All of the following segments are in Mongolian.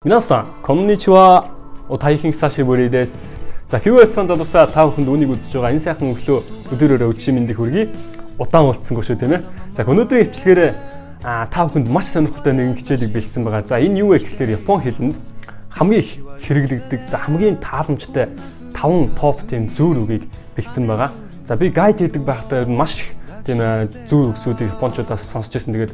皆さん、こんにちは。大変久しぶりです。За QH цаанзалуусаа та бүхэнд үнийг үзэж байгаа энэ сайхан өглөө өдрөөрөө өчигдөр мэндийг хүргэе. Удаан болцсонгүй шүү тийм ээ. За өнөөдрийн хичээлээр та бүхэнд маш сонирхолтой нэгэн хичээлийг бэлдсэн байгаа. За энэ юу вэ гэхээр Япон хэлэнд хамгийн их хэрэглэгддэг, за хамгийн тааламжтай 5 топ тийм зүүр үгийг бэлдсэн байгаа. За би гайд хийдэг байхдаа маш их тийм зүүр үгсүүдийг японочдоос сонсч байсан. Тэгээд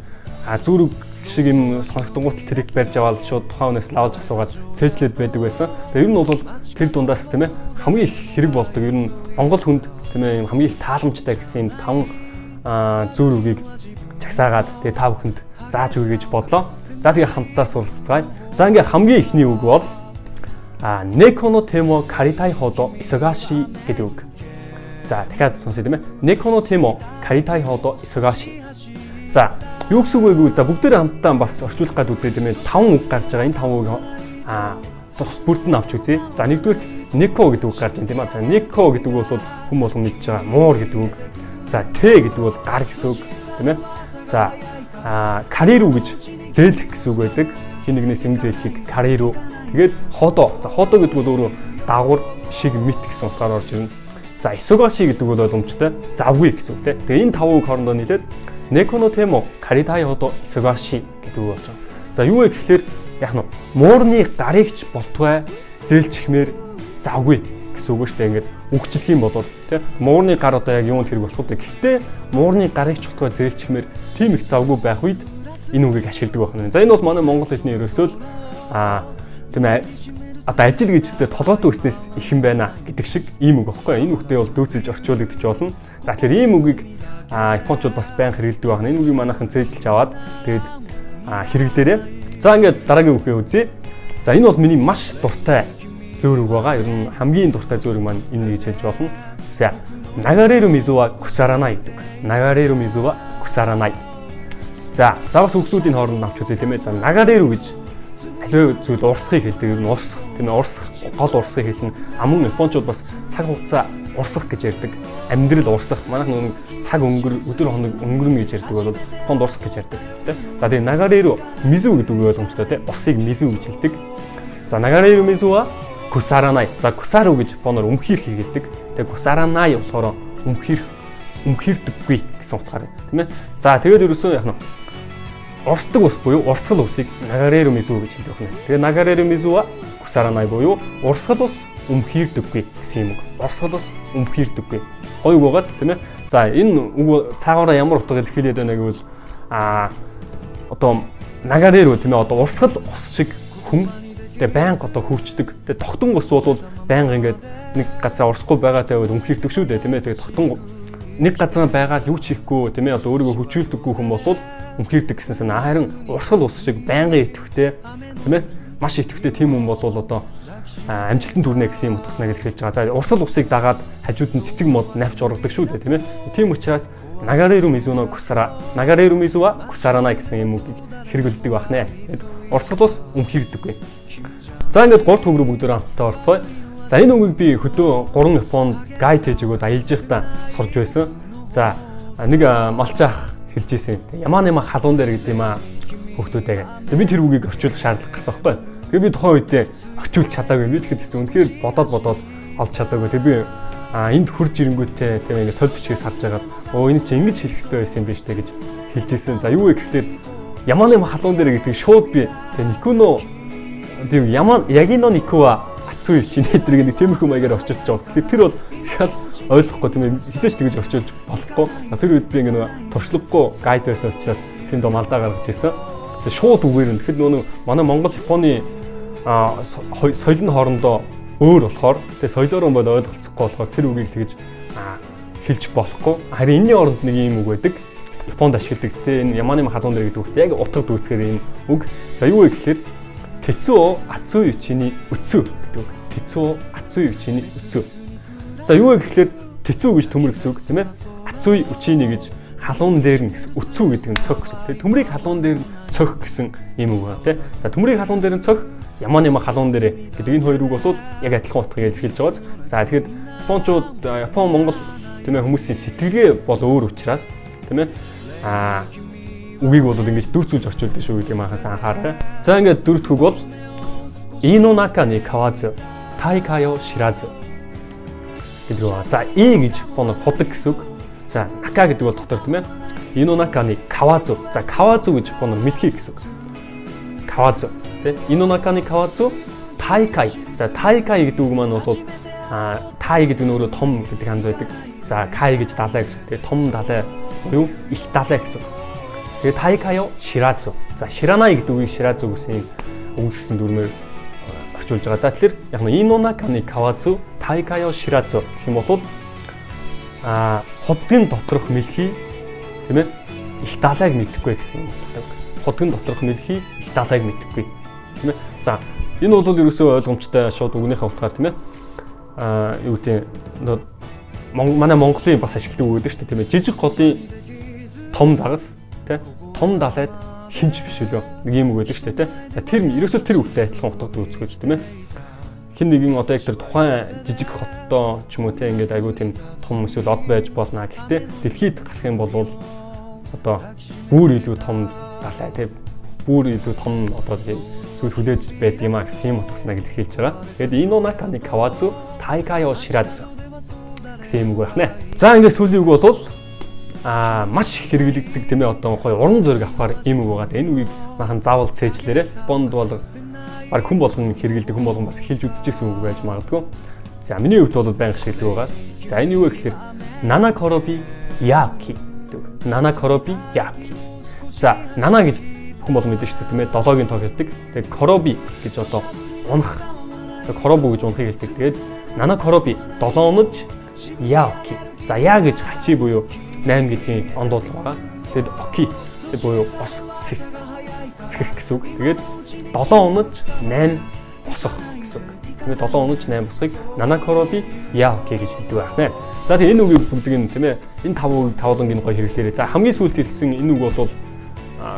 зүүр үг шиг юм сонсогдгоот тэрийг барьж аваад шууд тухайн хүнээс лавж асуугаад цээжлээд байдаг байсан. Тэгээ ер нь бол тэр дундаас тийм ээ хамгийн их хэрэг болдог. Ер нь Монгол хүнд тийм ээ хамгийн их тааламжтай гэсэн юм 5 зүүр үгийг чагсаагаад тэгээ та бүхэнд зааж өгье гэж бодлоо. За тэгээ хамтдаа суралцгаая. За ингээ хамгийн ихний үг бол Neko no temo karitai hodo isogashii гэдэг үг. За дахиад сонсъё тийм ээ. Neko no temo karitai hodo isogashii. За юу гэсэн үг вэ гэвэл за бүгдээрээ хамтдаа бас орчуулах гээд үзье тийм ээ. 5 үг гарч байгаа. Энэ 5 үг тус бүрд нь авч үзье. За нэгдүгээр Neko гэдэг үг гарч байна тийм ээ. За Neko гэдэг үг бол хүн болгон мэдж байгаа. Муур гэдэг үг. За Тэ гэдэг бол гар гэсэн үг тийм ээ. За Кариру гэж зээлэх гэсэн үг байдаг. Хин нэгнээс юм зээлхийг Кариру. Тэгээд Ходо. За Ходо гэдэг бол өөрөө дагвар шиг мэт гэсэн утгаар орж ирнэ. За Исогаши гэдэг бол боломжтой. Завгүй гэсэн үг тийм. Тэгээ энэ 5 үг хоорондоо нийлээд Neko no temo karitai hodo isogashii гэдэг үг болж байгаа. За юу вэ гэхээр яг нь муурны гарыг ч болтугай зээлчихмээр завгүй гэсэн үг шүү дээ. Ингээд үгчлэх юм бол тийм муурны гар одоо яг юунд хэрэг болох вэ? Гэхдээ муурны гарыг ч болтугай зээлчихмээр тийм их завгүй байх үед энэ үгийг ашигладаг байна. За энэ бол манай монгол хэлний ерөөсөө л тийм ээ одоо ажил гэж үстэй толгойтой үснээс их юм байна гэдэг шиг ийм үг багхгүй. Энэ үгтэй бол дөөцөлж орчуулагдчих болно. За тэгэхээр ийм үгийг японочууд бас байн хэрэглэдэг байна. Энэ үгийг манайхан цээжилж аваад тэгээд хэрэглээрээ. За ингээд дараагийн үгээ үзье. За энэ бол миний маш дуртай зөөр үг байгаа. Ер нь хамгийн дуртай зөөр үг маань энэ гэж хэлж болно. За Nagareru mizu wa kusaranai гэдэг. Nagareru mizu wa kusaranai. За бас үгсүүдийн хооронд авч үзье тийм ээ. За Nagareru гэж аливаа зүйл урсахыг хэлдэг. Ер нь урсах тийм ээ. Урсах гол урсахыг хэлнэ. Амун японочууд бас цаг хугацаа урсах гэж ярьдаг. Амьдрал урсах. Манайх нэг цаг өдөр хоног өнгөрнө гэж ярьдаг бол Японд урсах гэж ярьдаг тийм. За тэгээ Nagareru mizu гэдэг үг ойлгомжтой тийм. Урсыг mizu гэж хэлдэг. За Nagareru mizu wa kusaranai. За kusaru гэж японоор өмхийрх хэлдэг. Тэгээ kusaranai болохоор өмхийрдэггүй гэсэн утгаар тийм ээ. За тэгээд ерөөсөө яг нь урсдаг ус буюу урсгал усыг Nagareru mizu гэж хэлдэг байна. Тэгээ Nagareru mizu wa kusaranai буюу урсгал ус өмхийрдэггүй гэсэн юм. Урсгал ус өмхийрдэггүй. Гоё үг байгаад тийм ээ. За энэ үг цаагаараа ямар утга илэрхийлээд байна гэвэл одоо Nagareru тийм ээ одоо урсгал ус шиг хүн тэгээ байнга одоо хөвчдөг. Тэгээ тогтон ус бол байнга ингээд нэг газар урсахгүй байгаатай бол өмхийрдэг шүү дээ тийм ээ. Тэгээ тогтон нэг газар байгаад юу ч хийхгүй тийм ээ одоо өөрийгөө хөвчүүлдэггүй хүн бол өмхийрдэг гэсэн сан харин урсгал ус шиг байнга идэвхтэй тийм ээ маш идэвхтэй тийм хүн бол одоо амжилтанд хүрнэ гэсэн юм утгаснаа хэлж байгаа. За урсгал усыг дагаад хажууд нь цэцэг мод навч ургадаг шүү дээ тийм ээ. Тийм учраас Nagareru mizu wa kusaranai гэсэн юм үгийг хэрэглэдэг байна. Урсгал ус өмхийрдэггүй. За ингээд 3 төв рүү бүгдөө хамтдаа орцгоё. За энэ үгийг би хөдөө 3 Японд гайд хийж өгөөд аялж байхдаа сурж байсан. За нэг малчаах хэлж ийсэн. Ямаа халуун дээр гэдэг юм хүүхдүүдээ. Тэгээ би тэр үгийг орчуулах шаардлага гарсан байхгүй. Тэгээ би тухайн үедээ орчуулж чадаагүй. Би тэгэхэд үнэхээр бодоод олж чадаагүй. Тэгээ би энд хурж ирэнгүүтээ тийм ингээд толь бичгээс харж байгаад энэ чи ингэж хэлэх хэрэгтэй байсан юм биш үү гэж хэлж ийсэн. За юу вэ гэхээр ямаа халуун дээр гэдэг шууд би тэгээ Никуно тийм Ягино Никуа Ацуи чинээдрийг нэг тиймэрхүү маягаар орчуулж байгаа. Тэгэхээр тэр бол шал ойлгохгүй тийм ээ хизээч тэгж орчуулж болохгүй. Тэр үед би ингээд туршлагагүй гайд байсан учраас тэнд малдаа гаргаж ирсэн. Тэгээ шууд үгээр нь тэгэхэд нөгөө манай Монгол Японы соёл нь хоорондоо өөр болохоор тэгээ соёлоор нь бол ойлголцохгүй болохоор тэр үгийг тэгж хэлж болохгүй. Харин энэний оронд нэг ийм үг байдаг. Японд ашигладаг. Тэгээ энэ Яманы халуун дээр гэдэг үгт яг утга дүүцгээр ийм үг. За юу вэ гэхээр Tetsuo atsui uchini utsu гэдэг. Tetsuo atsui uchini utsu. За юу вэ гэхээр Tetsuo гэж төмөр гэсэн үг тийм ээ. Atsui uchini гэж халуун дээр нь гэсэн utsu гэдэг нь цог гэсэн үг тийм. Төмрийг халуун дээр нь цог гэсэн ийм үг байна тийм. За төмрийг халуун дээр нь цог Яманы халуун дээр гэдэг энэ хоёр үг бол яг адилхан утгыг илэрхийлж байгааз. За тэгэхэд Япон Монгол тийм ээ хүмүүсийн сэтгэлгээ бол өөр учраас тийм ээ үгийг бол ингэж дүүцүүлж орчуулдаг шүү гэдэг юм анхаас анхаарай. За ингээд дөрөвт үг бол 이の中に買わず大会を知らずгэдэг нь за и гэж бонор ходог гэсэн үг. За нака гэдэг бол дотор тийм ээ. 이の中に買わず. За買わずгэж бонор мэлхий гэсэн үг. 買わず. Тэ 이の中に買わず大会. За大会гэдэг үг маань бол тай гэдэг нь өөрөө том гэдэг ханз байдаг. За кай гэж далай гэсэн үг. Тэгээ том далай буюу их далай гэсэн үг. Тэгээ тайкайを知らず. За ширанай гэдэг үгийг ширазу гэсэн үг гэсэн дүрмээр орчуулж байгаа. За тэгэхээр яг нь 이の中に買わず大会を知らずгэх юм бол хотын доторх мэлхий тийм ээ их далайг мэдэхгүй гэсэн юм байна. Хотын доторх мэлхий их далайг мэдэхгүй тийм ээ. За энэ бол ерөөсөө ойлгомжтой шууд үгнийхээ утгаар тийм ээ. Юу гэдэг манай Монголын бас ашигладаг үг гэдэг шүү дээ тийм ээ. Жижиг голын том загас тийм том далайд хинч биш үлээ нэг юм үг байдаг шүү дээ тийм. За тэр ерөөсөө тэр үгтэй адилхан утгатай үзэхэж тийм ээ. Хин нэгэн одоо яг тэр тухайн жижиг хоттой ч юм уу тийм ингээд айгүй тийм том эсвэл од байж болно. Гэхдээ дэлхийд гарах юм бол одоо бүр илүү том далай тийм бүр илүү том одоо зүйл хүлээж байд юм а гэсэн юм утгаснаа гэж хэлж байгаа. Тэгээд 이の中に買わず大会を知らずгэсэн юм үг байна. За ингээд сүүлийн үг бол маш их хэрэглэгдэг тийм ээ одоо гоё уран зориг авахар ийм үг байгаа. Энэ үгийг махан заавал цээжлээрээ бонд бол баг хүн болгон хэрэглэдэг хүн болгон бас хэлж үзчихсэн үг байж магадгүй. За миний хувьд бол байнга шилдэг байгаа. За энэ юу вэ гэхээр нана короби яки гэдэг. Нана короби яки. За нана гэж хүн болгон мэдэн шүү дээ тийм ээ 7-гийн тоо хэлдэг. Тэгээд короби гэж одоо унах. Тэгээд коробу гэж унахыг хэлдэг. Тэгээд нана короби 7 унаж яки. За я гэж хачи буюу 8 гэдгийн ондууд байгаа. Тэгэд оки буюу ос сэх гэсэн үг. Тэгээд 7 унаж 8 босох гэсэн үг. Тэгээд 7 унаж 8 босхийг нана короби яоки гэж хэлдэг байна. За тэгээд энэ үгийг бүгдийг нь тийм ээ энэ 5 үг тавлангийн гоё хэрэглээрээ. За хамгийн сүүлд хэлсэн энэ үг бол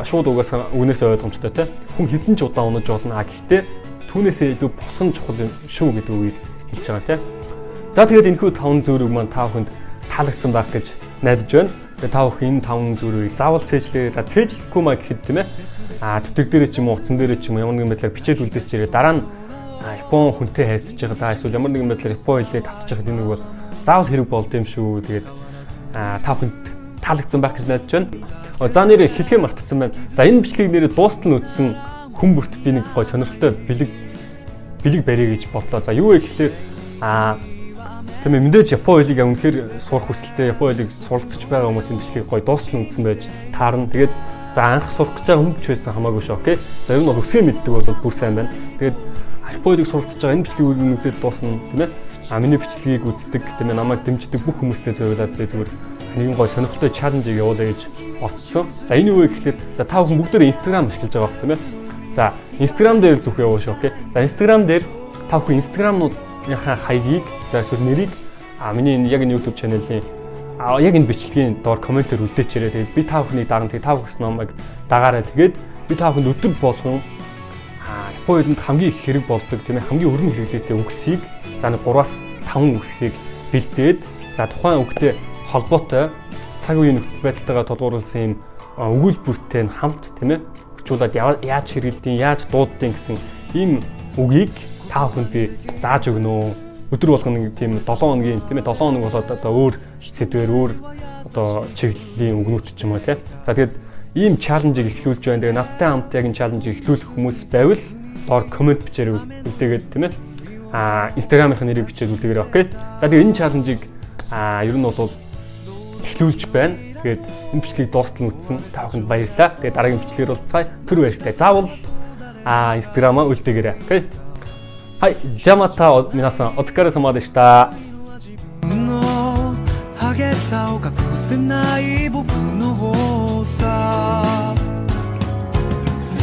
шууд угаас үгнээсээ ойлгомжтой тийм. Хүн хэдэн ч удаа унаж болно. Гэхдээ түүнээсээ илүү босгон чухал юм шүү гэдэг үгийг хэлж байгаа тийм. За тэгээд энэхүү 5 зөврөг маань та бүхэнд таалагдсан байх гэж найдаж байна. Тэгээд та бүхэн энэ 5 зөврөгийг заавал цээжлээ. За цээжлэхгүй маа гэхэд тийм ээ. Төвтөр дээрээ ч юм уу, утсан дээрээ ч юм уу ямар нэгэн байдлаар бичээд үлдээч ирээ. Дараа нь Япон хүнтэй харьцаж байгаа та эсвэл ямар нэгэн байдлаар Япон хэлээ тавтаж байгаа энэ үг бол заавал хэрэг болд юм шүү. Тэгээд та бүхэнд таалагдсан байх гэж найдаж байна. За нэрээ хэлхээ мартцсан байна. За энэ бичлэгийг нэрээ дуустал нүдсэн хүн бүрт би нэг гой сонирхолтой бэлэг барья гэж бодлоо. За юу вэ гэхээр тийм ээ мэдээж Япон хэлийг үнэхээр сурах хүсэлтэй Япон хэлийг суралцж байгаа хүмүүс энэ бичлэгийг гой дуустал нүдсэн байж таарна. Тэгээд за анх сурах гэж байгаа хүн ч байсан хамаагүй шүү. Окей. За ер нь бол өсгөө мэддэг бол бүр сайн байна. Тэгээд Япон хэлийг суралцж байгаа энэ бичлэгийг үзээд дуусна тийм ээ. Миний бичлэгийг үздэг тийм ээ намайг дэмждэг бүх хүмүүстээ зөвлөд би зүгээр нэгэн гой сонирхолтой чаленжийг явуулъя гэж бодсон. За энэ юу вэ гэхээр за та бүхэн бүгдээ Instagram ашиглаж байгаа бох тийм ээ. За Instagram дээр зүрх явуул шүү. Окей. За Instagram дээр та бүхэн Instagram-уудынхаа хаягийг за эсвэл нэрийг миний яг энэ YouTube channel-ийн яг энэ бичлэгийн доор комментээр үлдээчээрэй. Тэгээд би та бүхний даган тэгээд та бүхс номыг дагаарай. Тэгээд би та бүхэнд өдөр болгон Япон хэлэнд хамгийн их хэрэг болдог тийм ээ хамгийн өргөн хэрэглээтэй үгсийг за 3-аас 5 үгсийг бэлдээд за тухайн үгтэй холбоотой цаг үеийн нөхцөл байдалтайгаа тулгуурласан юм өгүүлбэртэй хамт тийм ээ орчуулад яаж хэрэглэдэг яаж дууддаг гэсэн ийм үгийг та бүхэнд би зааж өгнө. Өдөр болгоно тийм 7 хоногийн тийм ээ 7 хоног болоод одоо өөр сэдвэр өөр одоо чиглэлийн үгнүүд ч юм уу тийм. За тэгээд ийм чаленжийг эхлүүлж байна. Тэгээд надтай хамт яг энэ чаленжийг эхлүүлэх хүмүүс байвал доор коммент бичээр үлдээгээд тийм ээ. Instagram-ын нэрийг бичээд үлдээгээрэй. Окей. За тэгээд энэ чаленжийг ер нь бол эхлүүлж байна. Тэгээд энэ бичлэгийг дуустал нүцсэн та бүхэнд баярлалаа. Тэгээд дараагийн бичлэгээр уулзцай. Түр баяртай. Заавал Instagram-аа үлдээгээрэй. Окей. はい、じゃあまた皆さんお疲れ様でした。激しさを隠せない僕の方さ